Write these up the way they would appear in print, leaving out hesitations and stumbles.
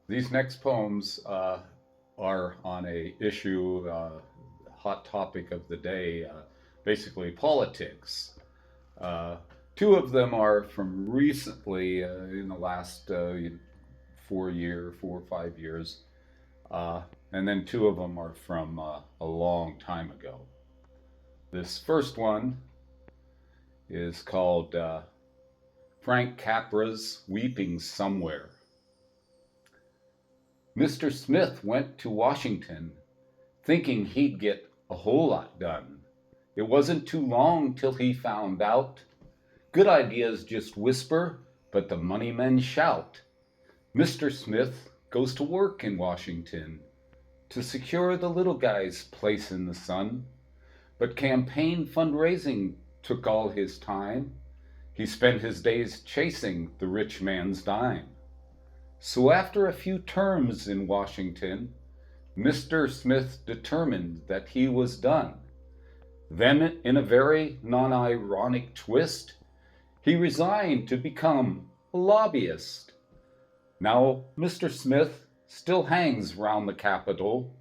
These next poems are on a issue, hot topic of the day, basically politics. Uh, Two of them are from recently, in the last 4 or 5 years, uh, and then two of them are from a long time ago. This first one is called Frank Capra's Weeping Somewhere. Mr. Smith went to Washington thinking he'd get a whole lot done. It wasn't too long till he found out good ideas just whisper, but the money men shout. Mr. Smith goes to work in Washington to secure the little guy's place in the sun. But campaign fundraising took all his time. He spent his days chasing the rich man's dime. So after a few terms in Washington, Mr. Smith determined that he was done. Then, in a very non-ironic twist, he resigned to become a lobbyist. Now, Mr. Smith still hangs round the Capitol,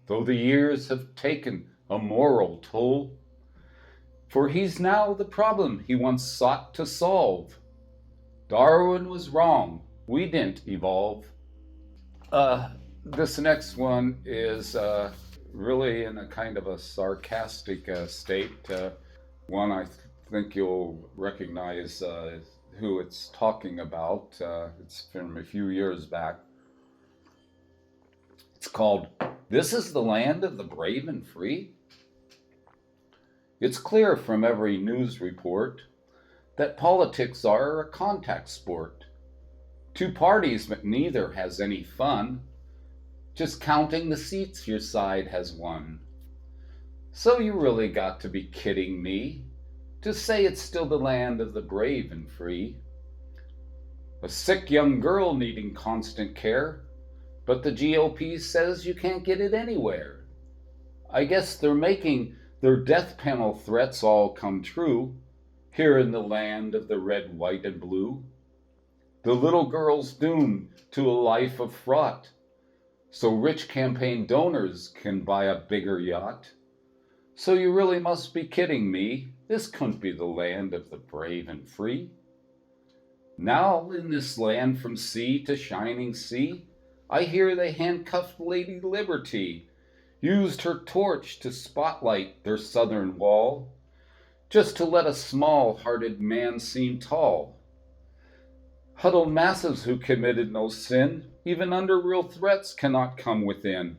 though the years have taken a moral toll. For he's now the problem he once sought to solve. Darwin was wrong. We didn't evolve. This next one is really in a kind of a sarcastic state. One I think you'll recognize who it's talking about. It's from a few years back. It's called This is the Land of the Brave and Free. It's clear from every news report that politics are a contact sport. Two parties, but neither has any fun. Just counting the seats your side has won. So you really got to be kidding me to say it's still the land of the brave and free. A sick young girl needing constant care, but the GOP says you can't get it anywhere. I guess they're making their death panel threats all come true here in the land of the red, white, and blue. The little girl's doomed to a life of fraught, so rich campaign donors can buy a bigger yacht. So you really must be kidding me. This couldn't be the land of the brave and free. Now, in this land from sea to shining sea, I hear they handcuffed Lady Liberty, used her torch to spotlight their southern wall, just to let a small-hearted man seem tall. Huddled masses who committed no sin, even under real threats, cannot come within.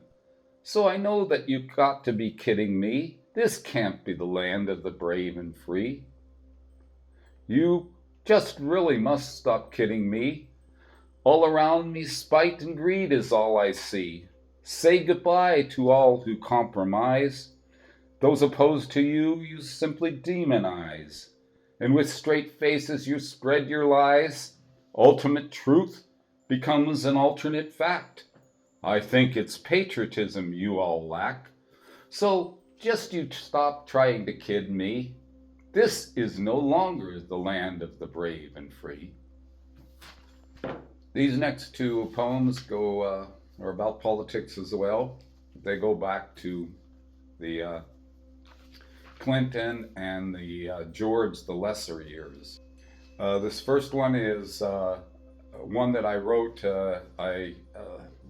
So I know that you've got to be kidding me. This can't be the land of the brave and free. You just really must stop kidding me. All around me spite and greed is all I see. Say goodbye to all who compromise. Those opposed to you, you simply demonize. And with straight faces you spread your lies. Ultimate truth becomes an alternate fact. I think it's patriotism you all lack. So just you stop trying to kid me. This is no longer the land of the brave and free. These next two poems are about politics as well. They go back to the Clinton and the George the Lesser years. This first one is one that I wrote. I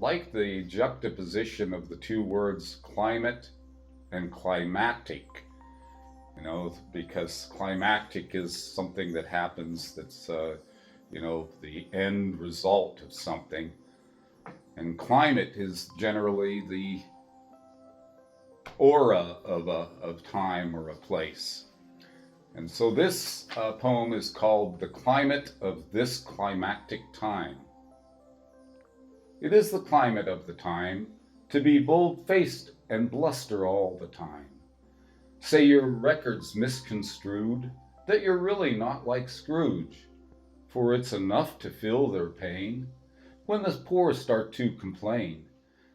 like the juxtaposition of the two words climate and climactic. You know, because climactic is something that happens that's, the end result of something. And climate is generally the aura of time or a place. And so this poem is called The Climate of This Climactic Time. It is the climate of the time to be bold-faced and bluster all the time. Say your record's misconstrued, that you're really not like Scrooge, for it's enough to feel their pain when the poor start to complain.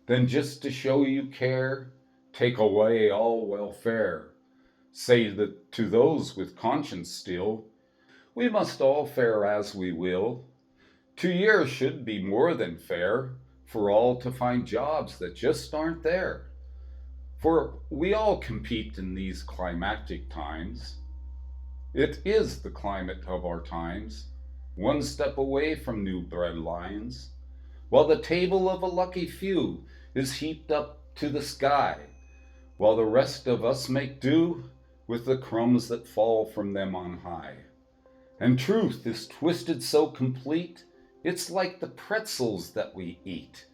Then just to show you care, take away all welfare. Say that to those with conscience still, we must all fare as we will. 2 years should be more than fair, for all to find jobs that just aren't there. For we all compete in these climactic times. It is the climate of our times, one step away from new breadlines, while the table of a lucky few is heaped up to the sky, while the rest of us make do with the crumbs that fall from them on high. And truth is twisted so complete, it's like the pretzels that we eat.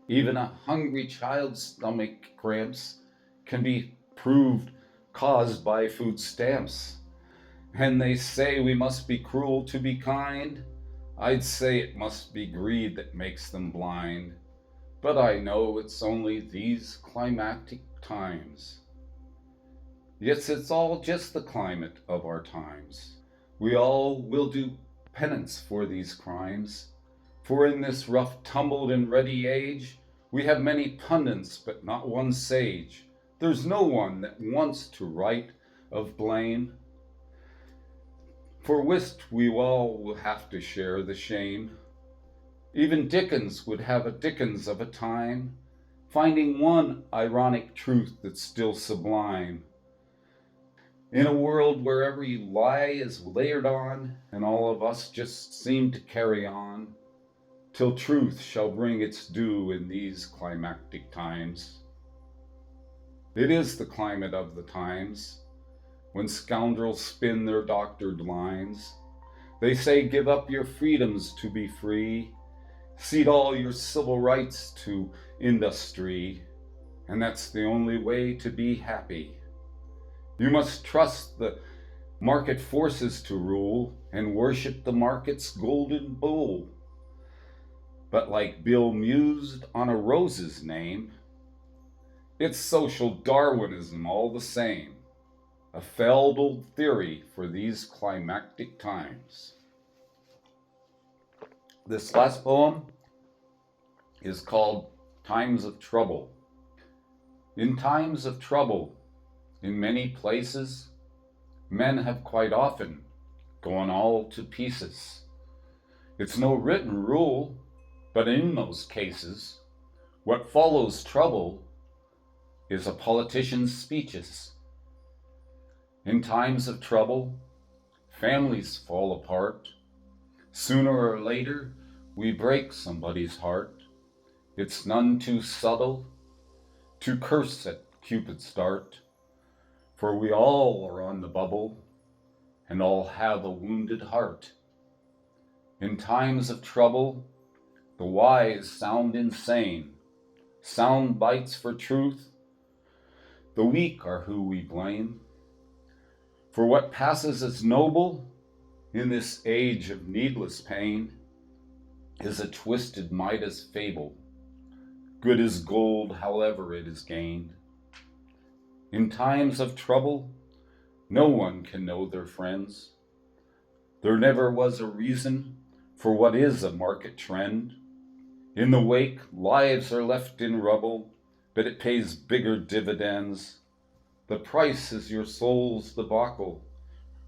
Even a hungry child's stomach cramps can be proved caused by food stamps. And they say we must be cruel to be kind. I'd say it must be greed that makes them blind. But I know it's only these climactic times. Yes, it's all just the climate of our times. We all will do penance for these crimes. For in this rough, tumbled, and ready age, we have many pundits, but not one sage. There's no one that wants to right of blame. For wist we all will have to share the shame. Even Dickens would have a Dickens of a time, finding one ironic truth that's still sublime. In a world where every lie is layered on, and all of us just seem to carry on, till truth shall bring its due in these climactic times. It is the climate of the times, when scoundrels spin their doctored lines. They say give up your freedoms to be free, cede all your civil rights to industry, and that's the only way to be happy. You must trust the market forces to rule and worship the market's golden bull. But like Bill mused on a rose's name, it's social Darwinism all the same, a failed old theory for these climactic times. This last poem is called Times of Trouble. In times of trouble, in many places, men have quite often gone all to pieces. It's no written rule, but in those cases, what follows trouble is a politician's speeches. In times of trouble, families fall apart. Sooner or later, we break somebody's heart. It's none too subtle to curse at Cupid's dart. For we all are on the bubble, and all have a wounded heart. In times of trouble, the wise sound insane, sound bites for truth. The weak are who we blame. For what passes as noble in this age of needless pain is a twisted Midas fable. Good is gold, however it is gained. In times of trouble, no one can know their friends. There never was a reason for what is a market trend. In the wake, lives are left in rubble, but it pays bigger dividends. The price is your soul's debacle.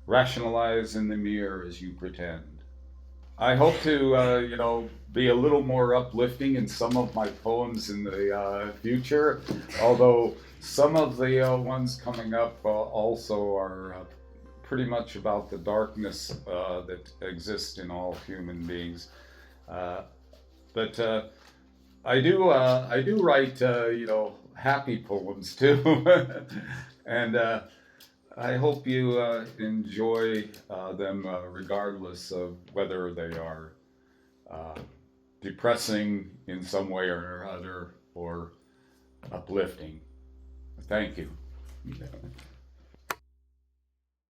Rationalize in the mirror as you pretend. I hope to, be a little more uplifting in some of my poems in the future, although some of the ones coming up also are pretty much about the darkness that exists in all human beings. But I do write, happy poems too, and I hope you enjoy them regardless of whether they are depressing in some way or other or uplifting. Thank you.